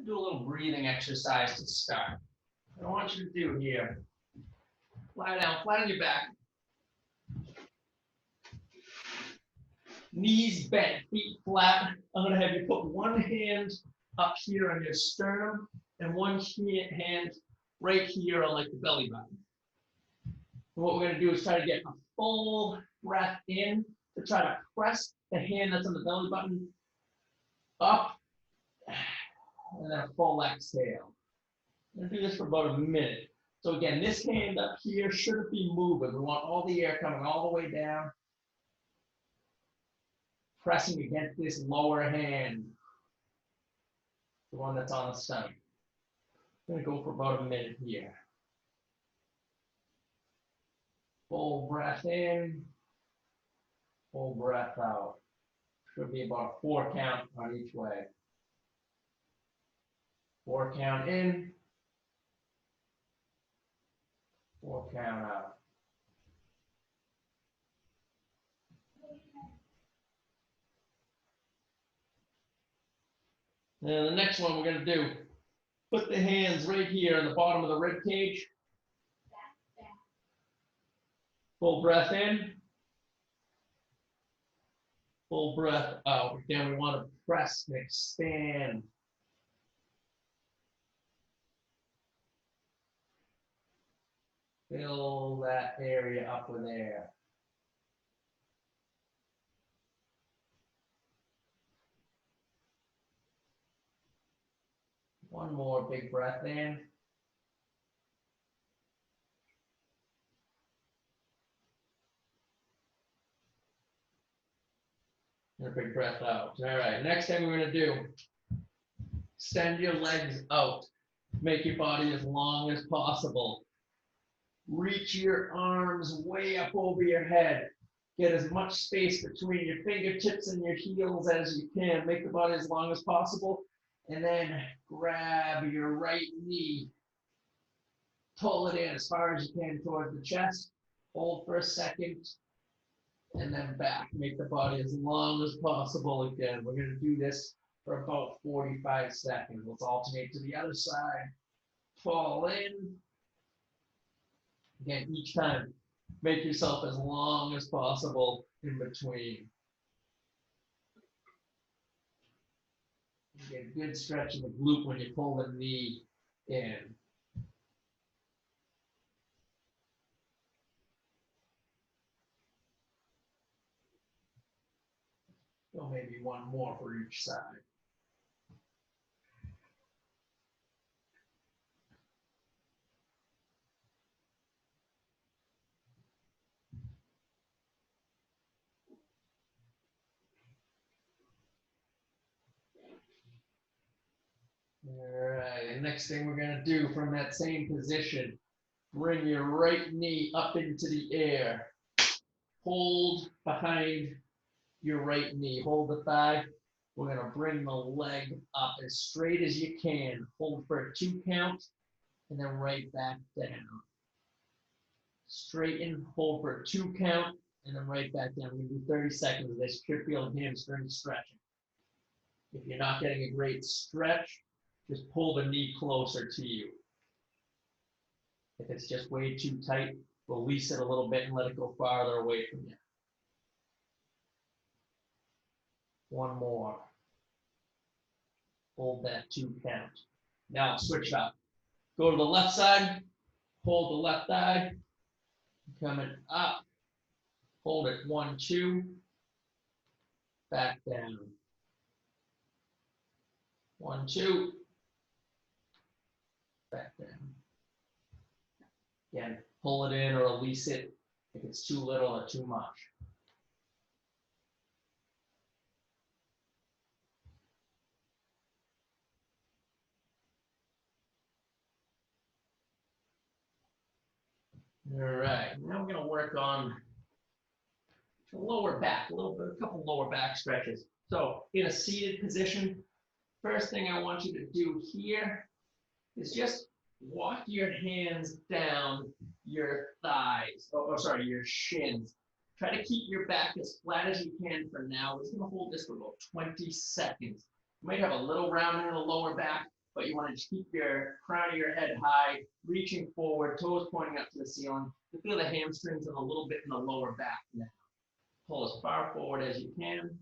do a little breathing exercise to start. What I want you to do here, lie down, flat on your back. Knees bent, feet flat. I'm going to have you put one hand up here on your sternum and one hand right here on like the belly button. And what we're going to do is try to get a full breath in to try to press the hand that's on the belly button up, and then a full exhale. I'm going to do this for about a minute. So again, this hand up here shouldn't be moving. We want all the air coming all the way down, pressing against this lower hand, the one that's on the stomach. I'm going to go for about a minute here. Full breath in, full breath out. Should be about a 4 count on each way. 4 count in, 4 count out. And the next one we're going to do, put the hands right here on the bottom of the rib cage. Full breath in. Full breath out. Again, we want to press and expand. Fill that area up with air. One more big breath in. And a big breath out. All right, next thing we're going to do, extend your legs out. Make your body as long as possible. Reach your arms way up over your head. Get as much space between your fingertips and your heels as you can. Make the body as long as possible. And then grab your right knee. Pull it in as far as you can towards the chest. Hold for a second. And then back. Make the body as long as possible again. We're going to do this for about 45 seconds. Let's alternate to the other side. Fall in. Again, each time, make yourself as long as possible in between. You get a good stretch in the glute when you pull the knee in. So maybe one more for each side. All right, and next thing we're going to do from that same position, bring your right knee up into the air. Hold behind your right knee. Hold the thigh. We're going to bring the leg up as straight as you can. Hold for a 2 count, and then right back down. Straighten, hold for a 2 count, and then right back down. We're going to do 30 seconds of this. Should feel hamstring stretching. If you're not getting a great stretch, just pull the knee closer to you. If it's just way too tight, release it a little bit and let it go farther away from you. One more. Hold that 2 count. Now switch up. Go to the left side. Hold the left thigh. Coming up. Hold it 1, 2. Back down. 1, 2. Back down. Again, pull it in or release it if it's too little or too much. All right, now we're going to work on the lower back, a couple lower back stretches. So in a seated position, first thing I want you to do here is just walk your hands down your thighs, your shins. Try to keep your back as flat as you can for now. We're just going to hold this for about 20 seconds. You might have a little rounding in the lower back, but you want to just keep your crown of your head high, reaching forward, toes pointing up to the ceiling. You feel the hamstrings and a little bit in the lower back now. Pull as far forward as you can.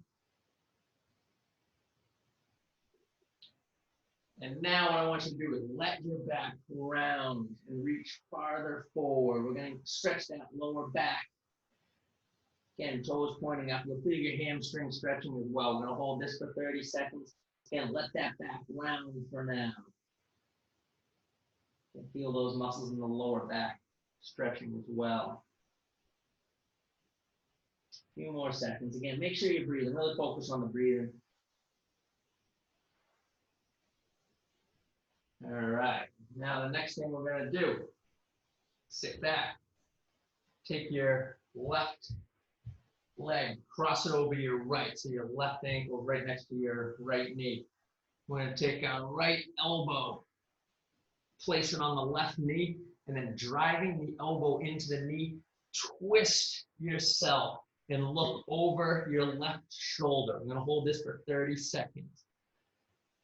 And now what I want you to do is let your back round and reach farther forward. We're going to stretch that lower back. Again, toes pointing up. You'll feel your hamstring stretching as well. We're going to hold this for 30 seconds. Again, let that back round for now. You can feel those muscles in the lower back stretching as well. A few more seconds. Again, make sure you're breathing. Really focus on the breathing. All right. Now the next thing we're going to do, sit back. Take your left leg, cross it over your right. So your left ankle right next to your right knee. We're going to take our right elbow, place it on the left knee, and then driving the elbow into the knee, twist yourself and look over your left shoulder. I'm going to hold this for 30 seconds.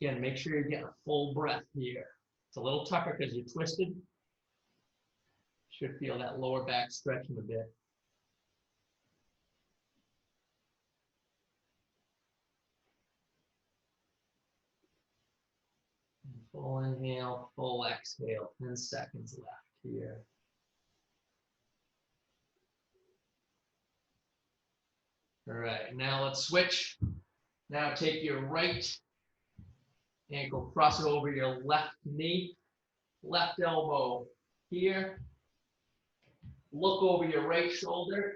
Again, make sure you're getting a full breath here. It's a little tougher because you're twisted. Should feel that lower back stretching a bit. Full inhale, full exhale. 10 seconds left here. All right, now let's switch. Now take your right ankle, cross it over your left knee, left elbow here. Look over your right shoulder.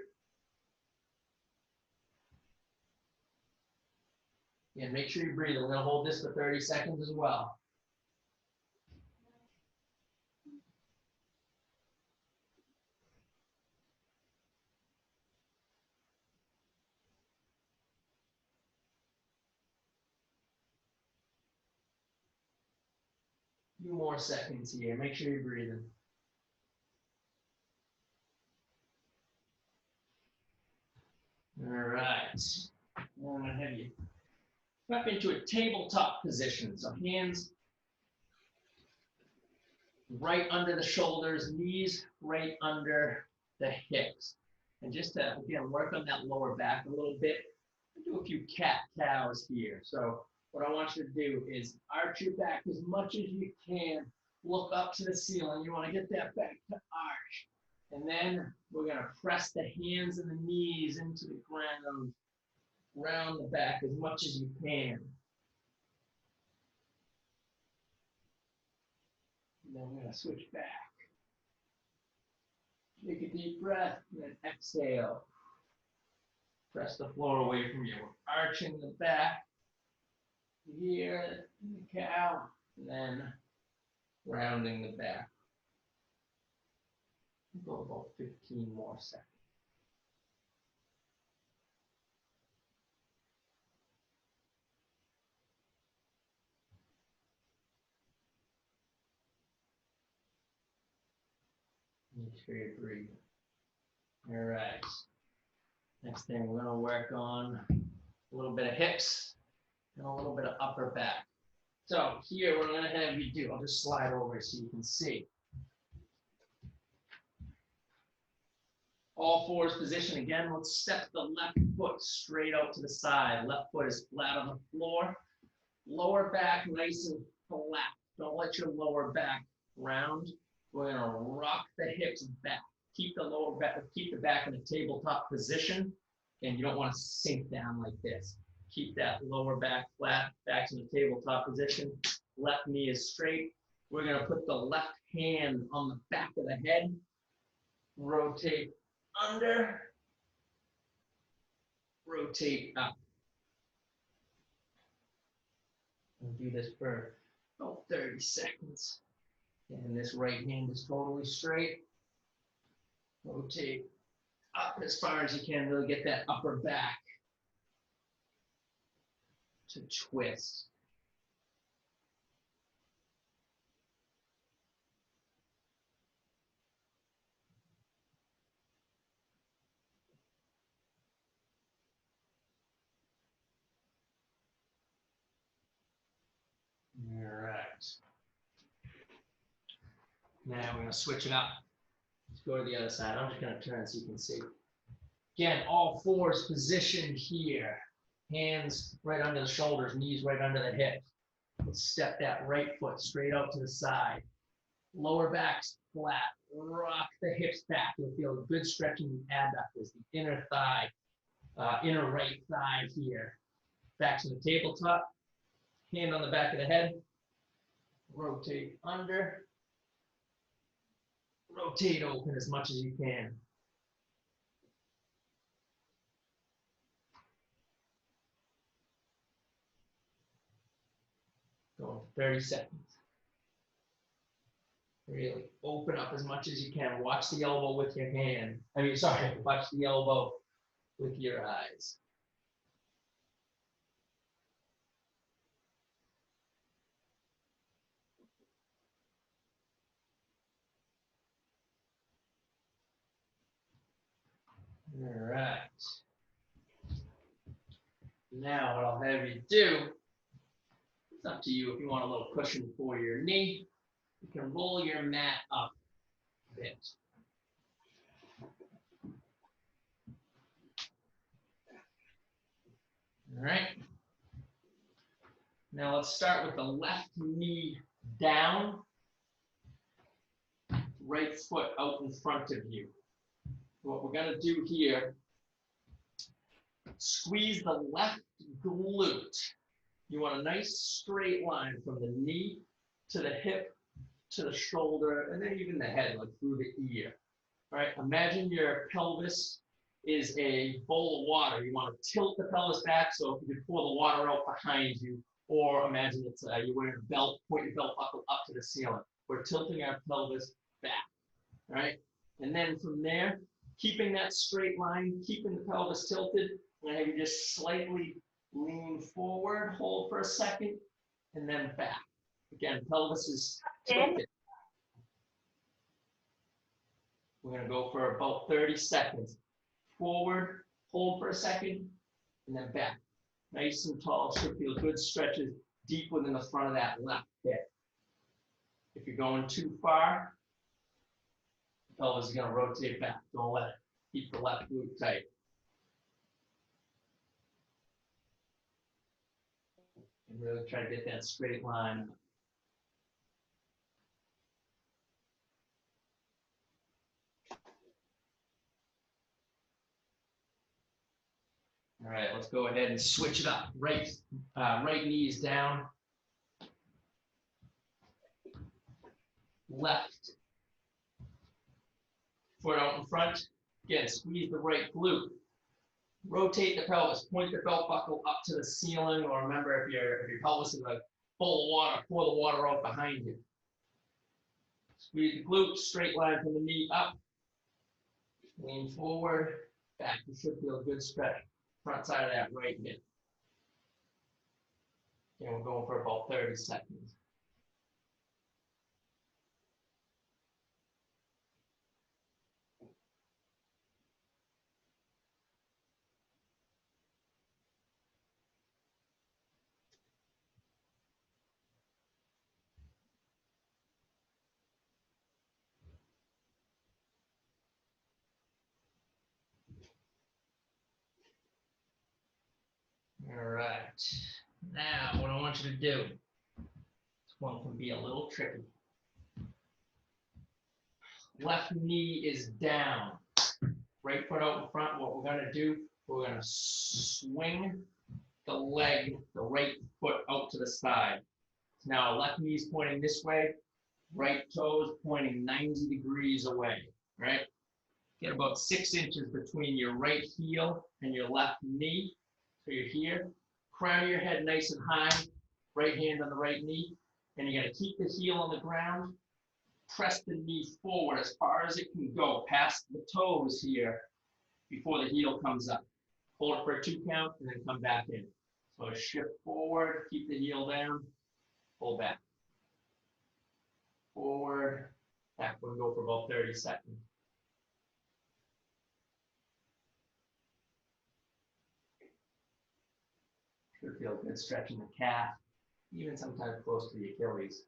And make sure you breathe. We're going to hold this for 30 seconds as well. A few more seconds here. Make sure you're breathing. All right. Now I'm going to have you up into a tabletop position. So hands right under the shoulders, knees right under the hips. And just to, again, work on that lower back a little bit, do a few cat-cows here. So what I want you to do is arch your back as much as you can. Look up to the ceiling. You want to get that back to arch. And then we're going to press the hands and the knees into the ground, round the back as much as you can. And then we're going to switch back. Take a deep breath and then exhale. Press the floor away from you. We're arching the back here in the cow, and then rounding the back. Go about 15 more seconds. Make sure you breathe. All right. Next thing, we're going to work on a little bit of hips and a little bit of upper back. So here, what I'm going to have you do, I'll just slide over so you can see. All fours position again. Let's step the left foot straight out to the side. Left foot is flat on the floor. Lower back nice and flat. Don't let your lower back round. We're going to rock the hips back. Keep the lower back, keep the back in a tabletop position. And you don't want to sink down like this. Keep that lower back flat, back in the tabletop position. Left knee is straight. We're going to put the left hand on the back of the head. Rotate under. Rotate up. We'll do this for about 30 seconds. And this right hand is totally straight. Rotate up as far as you can, really get that upper back to twist. All right. Now we're going to switch it up. Let's go to the other side. I'm just going to turn so you can see. Again, all fours positioned here. Hands right under the shoulders, knees right under the hips. Let's step that right foot straight out to the side. Lower back's flat. Rock the hips back. You'll feel a good stretch in the adductors, the inner thigh, inner right thigh here. Back to the tabletop. Hand on the back of the head. Rotate under. Rotate open as much as you can. Going for 30 seconds. Really open up as much as you can. Watch the elbow with your hand. Watch the elbow with your eyes. All right. Now what I'll have you do, it's up to you if you want a little cushion for your knee. You can roll your mat up a bit. All right. Now let's start with the left knee down, right foot out in front of you. What we're going to do here, squeeze the left glute. You want a nice straight line from the knee to the hip to the shoulder, and then even the head, like through the ear. All right, imagine your pelvis is a bowl of water. You want to tilt the pelvis back so if you can pour the water out behind you, or imagine it's you're wearing a belt, point your belt buckle up to the ceiling. We're tilting our pelvis back, all right? And then from there, keeping that straight line, keeping the pelvis tilted, I'm gonna have you just slightly lean forward, hold for a second, and then back. Again, pelvis is tilted. We're gonna go for about 30 seconds. Forward, hold for a second, and then back. Nice and tall, should feel good stretches deep within the front of that left hip. If you're going too far, the pelvis is gonna rotate back. Don't let it. Keep the left glute tight. And really try to get that straight line. All right, let's go ahead and switch it up. Right knees down. Left foot out in front. Again, squeeze the right glute. Rotate the pelvis. Point the belt buckle up to the ceiling, or remember if your pelvis is a bowl of water, pour the water out behind you. Squeeze the glute, straight line from the knee up. Lean forward, back. You should feel a good stretch. Front side of that right hip. And we're going for about 30 seconds. All right. Now, what I want you to do, this one can be a little tricky. Left knee is down. Right foot out in front. What we're going to do, we're going to swing the leg, the right foot out to the side. Now, left knee is pointing this way, right toes pointing 90 degrees away, right? Get about 6 inches between your right heel and your left knee. So you're here. Crown of your head nice and high, right hand on the right knee, and you're going to keep the heel on the ground. Press the knee forward as far as it can go, past the toes here before the heel comes up. Hold it for a 2 count and then come back in. So shift forward, keep the heel down, pull back. Forward, back. We'll go for about 30 seconds. Should feel good stretching the calf, even sometimes close to the Achilles.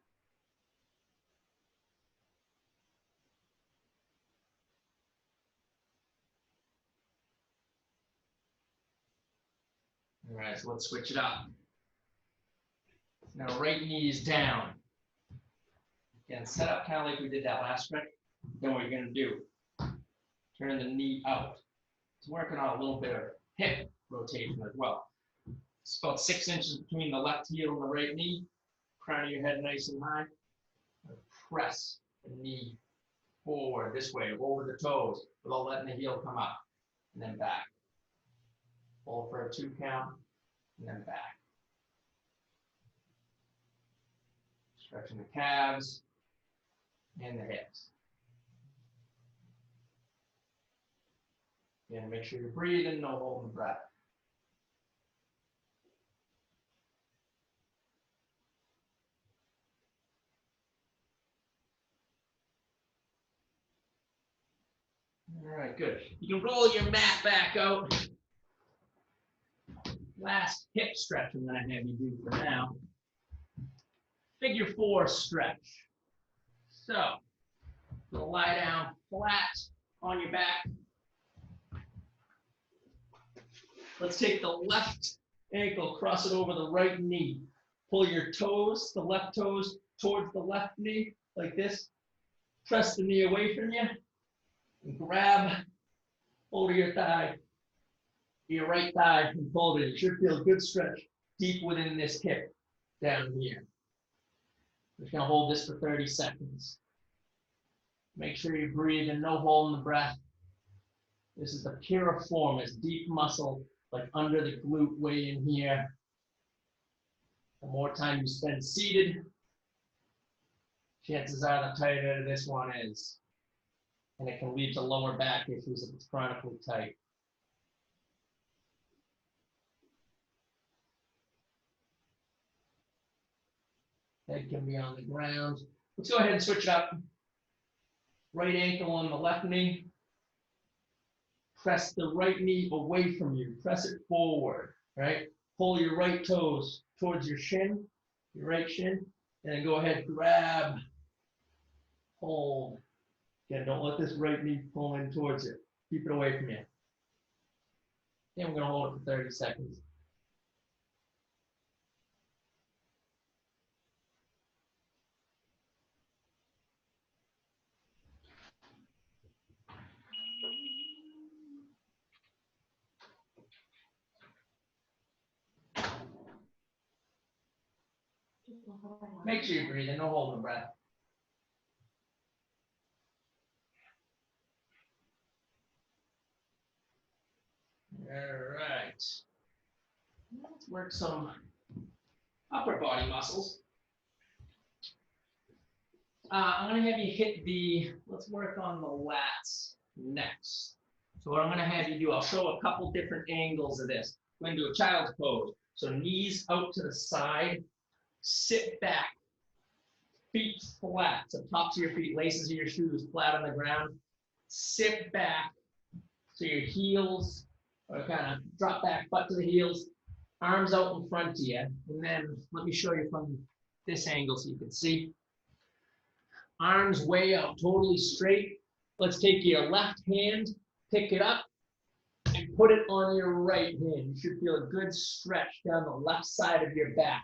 All right, so let's switch it up. Now right knee is down. Again, set up kind of like we did that last stretch. Then what you're gonna do, turn the knee out. It's working on a little bit of hip rotation as well. It's about 6 inches between the left heel and the right knee. Crown of your head nice and high. Press the knee forward this way, over the toes, without letting the heel come up. And then back. Hold for a 2 count, and then back. Stretching the calves and the hips. Again, make sure you're breathing, no holding the breath. All right, good. You can roll your mat back out. Last hip stretch I'm going to have you do for now. Figure 4 stretch. So, you'll lie down flat on your back. Let's take the left ankle, cross it over the right knee. Pull your toes, the left toes, towards the left knee, like this. Press the knee away from you. And grab hold of your thigh, your right thigh, and hold it. You should feel a good stretch deep within this hip down here. We're just going to hold this for 30 seconds. Make sure you breathe and no holding the breath. This is the piriformis, deep muscle, like under the glute way in here. The more time you spend seated, chances are the tighter this one is. And it can lead to lower back issues if it's chronically tight. Head can be on the ground. Let's go ahead and switch it up. Right ankle on the left knee. Press the right knee away from you. Press it forward, right? Pull your right toes towards your shin, your right shin, and then go ahead, grab, hold. Again, don't let this right knee pull in towards it. Keep it away from you. And we're going to hold it for 30 seconds. Make sure you're breathing, no holding the breath. All right. Let's work some upper body muscles. I'm going to have you hit let's work on the lats next. So what I'm going to have you do, I'll show a couple different angles of this. We're going to do a child's pose. So knees out to the side, sit back, feet flat. So tops of your feet, laces of your shoes flat on the ground. Sit back so your heels are kind of drop back, butt to the heels, arms out in front of you. And then let me show you from this angle so you can see. Arms way out, totally straight. Let's take your left hand, pick it up, and put it on your right hand. You should feel a good stretch down the left side of your back.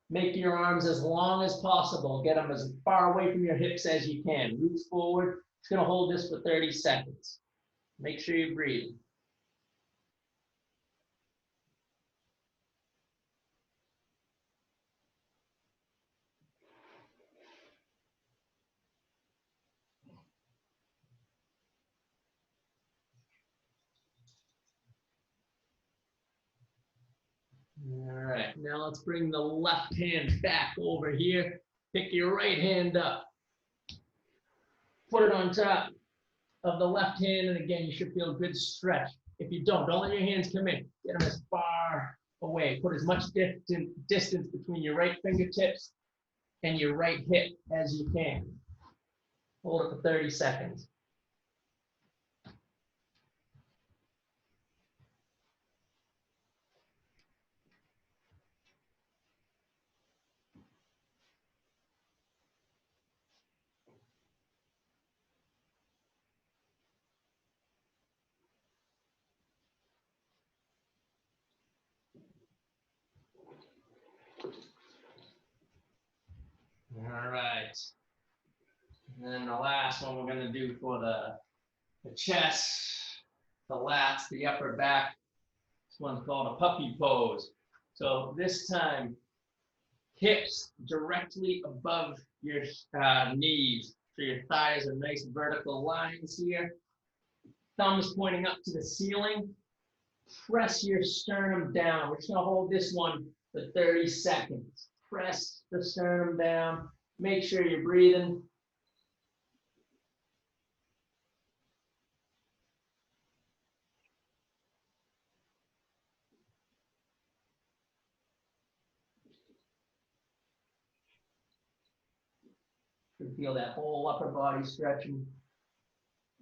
Make your arms as long as possible. Get them as far away from your hips as you can. Reach forward. It's going to hold this for 30 seconds. Make sure you breathe. All right, now let's bring the left hand back over here. Pick your right hand up. Put it on top of the left hand, and again, you should feel a good stretch. If you don't let your hands come in. Get them as far away. Put as much distance between your right fingertips and your right hip as you can. Hold it for 30 seconds. All right. And then the last one we're going to do for the chest, the lats, the upper back. This one's called a puppy pose. So this time, hips directly above your knees. So your thighs are nice vertical lines here. Thumbs pointing up to the ceiling. Press your sternum down. We're just going to hold this one for 30 seconds. Press the sternum down. Make sure you're breathing. You feel that whole upper body stretching.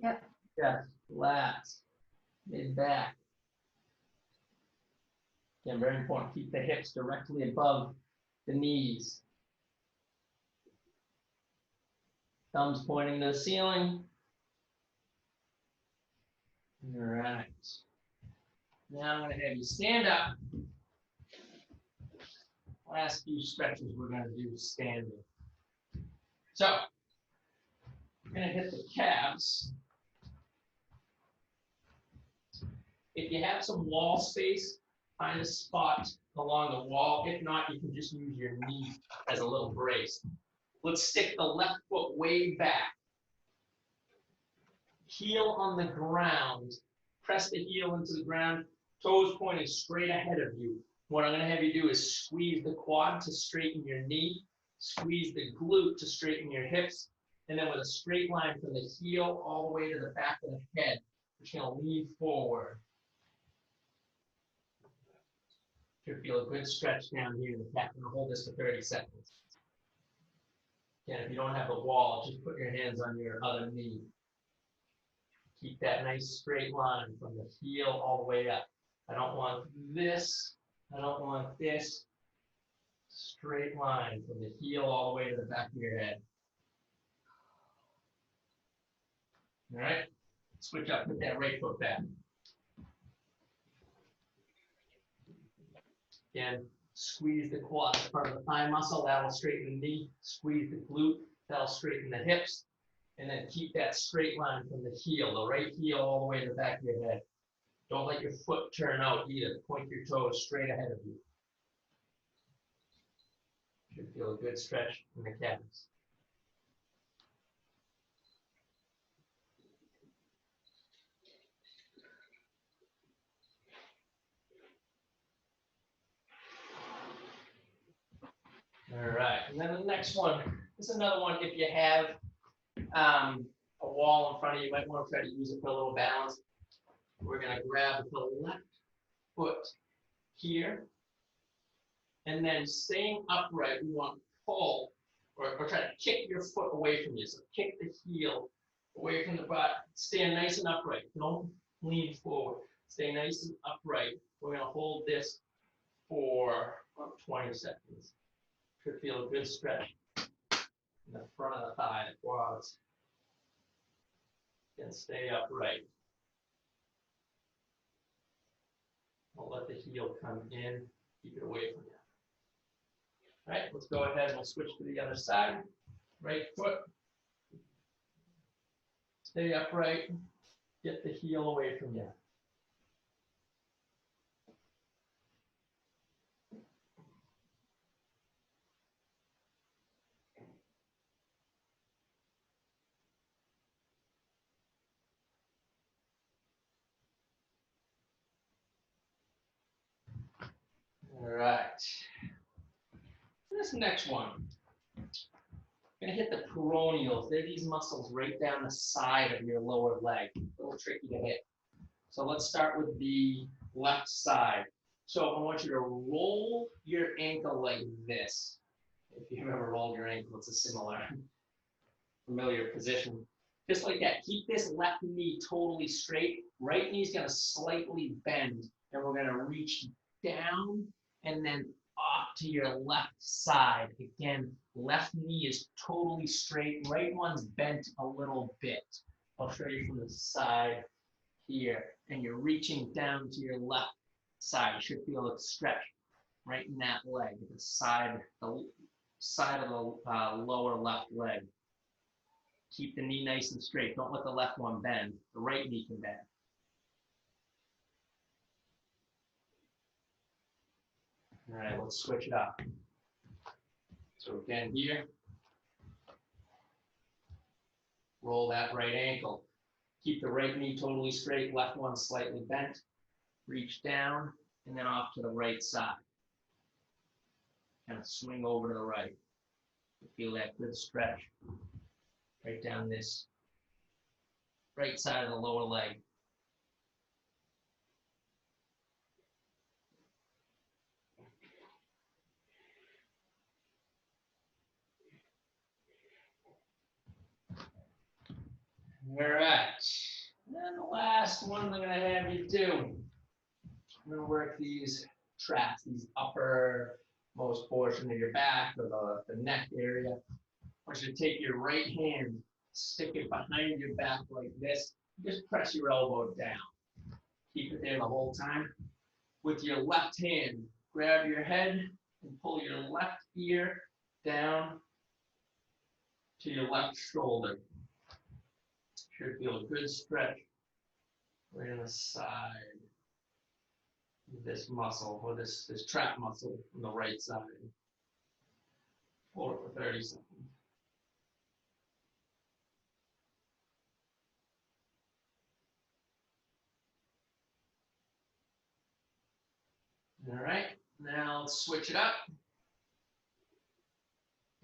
Yep. Chest, lats, mid back. Again, very important. Keep the hips directly above the knees. Thumbs pointing to the ceiling. All right. Now I'm going to have you stand up. Last few stretches we're going to do standing. So, we're going to hit the calves. If you have some wall space, find a spot along the wall. If not, you can just use your knee as a little brace. Let's stick the left foot way back. Heel on the ground. Press the heel into the ground. Toes pointing straight ahead of you. What I'm going to have you do is squeeze the quad to straighten your knee. Squeeze the glute to straighten your hips. And then with a straight line from the heel all the way to the back of the head, we're just going to lean forward. Should feel a good stretch down here in the calf. I'm going to hold this for 30 seconds. Again, if you don't have a wall, just put your hands on your other knee. Keep that nice straight line from the heel all the way up. I don't want this. I don't want this. Straight line from the heel all the way to the back of your head. All right? Switch up, put that right foot back. Again, squeeze the quad, part of the thigh muscle, that'll straighten the knee. Squeeze the glute, that'll straighten the hips. And then keep that straight line from the heel, the right heel all the way to the back of your head. Don't let your foot turn out either. Point your toes straight ahead of you. Should feel a good stretch in the calves. All right, and then the next one, this is another one. If you have a wall in front of you, you might want to try to use it for a little balance. We're going to grab the left foot here, and then staying upright, we want to pull or try to kick your foot away from you. So kick the heel away from the butt. Stand nice and upright. Don't lean forward. Stay nice and upright. We're going to hold this for about 20 seconds. Should feel a good stretch in the front of the thigh, the quads. And stay upright. Don't let the heel come in. Keep it away from you. All right, let's go ahead and we'll switch to the other side. Right foot. Stay upright. Get the heel away from you. All right. This next one, I'm going to hit the peroneals. They're these muscles right down the side of your lower leg. A little tricky to hit. So let's start with the left side. So I want you to roll your ankle like this. If you've ever rolled your ankle, it's a similar, familiar position. Just like that. Keep this left knee totally straight. Right knee's going to slightly bend, and we're going to reach down and then off to your left side. Again, left knee is totally straight. Right one's bent a little bit. I'll show you from the side here. And you're reaching down to your left side. You should feel a stretch right in that leg, the side, the side of the lower left leg. Keep the knee nice and straight. Don't let the left one bend. The right knee can bend. All right, let's switch it up. So again here, roll that right ankle. Keep the right knee totally straight, left one slightly bent. Reach down and then off to the right side. Kind of swing over to the right. Feel that good stretch right down this right side of the lower leg. All right. And then the last one I'm going to have you do. I'm going to work these traps, these uppermost portion of your back or the neck area. I want you to take your right hand, stick it behind your back like this. Just press your elbow down. Keep it there the whole time. With your left hand, grab your head and pull your left ear down to your left shoulder. Should feel a good stretch right on the side of this muscle, or this trap muscle on the right side. Hold it for 30 seconds. All right, now let's switch it up.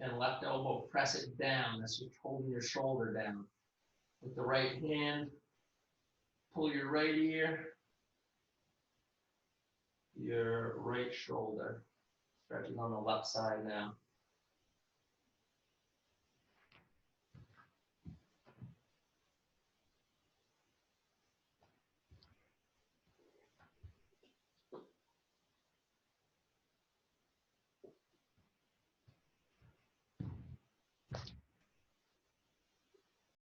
And left elbow, press it down. That's just holding your shoulder down. With the right hand, pull your right ear, your right shoulder. Stretching on the left side now.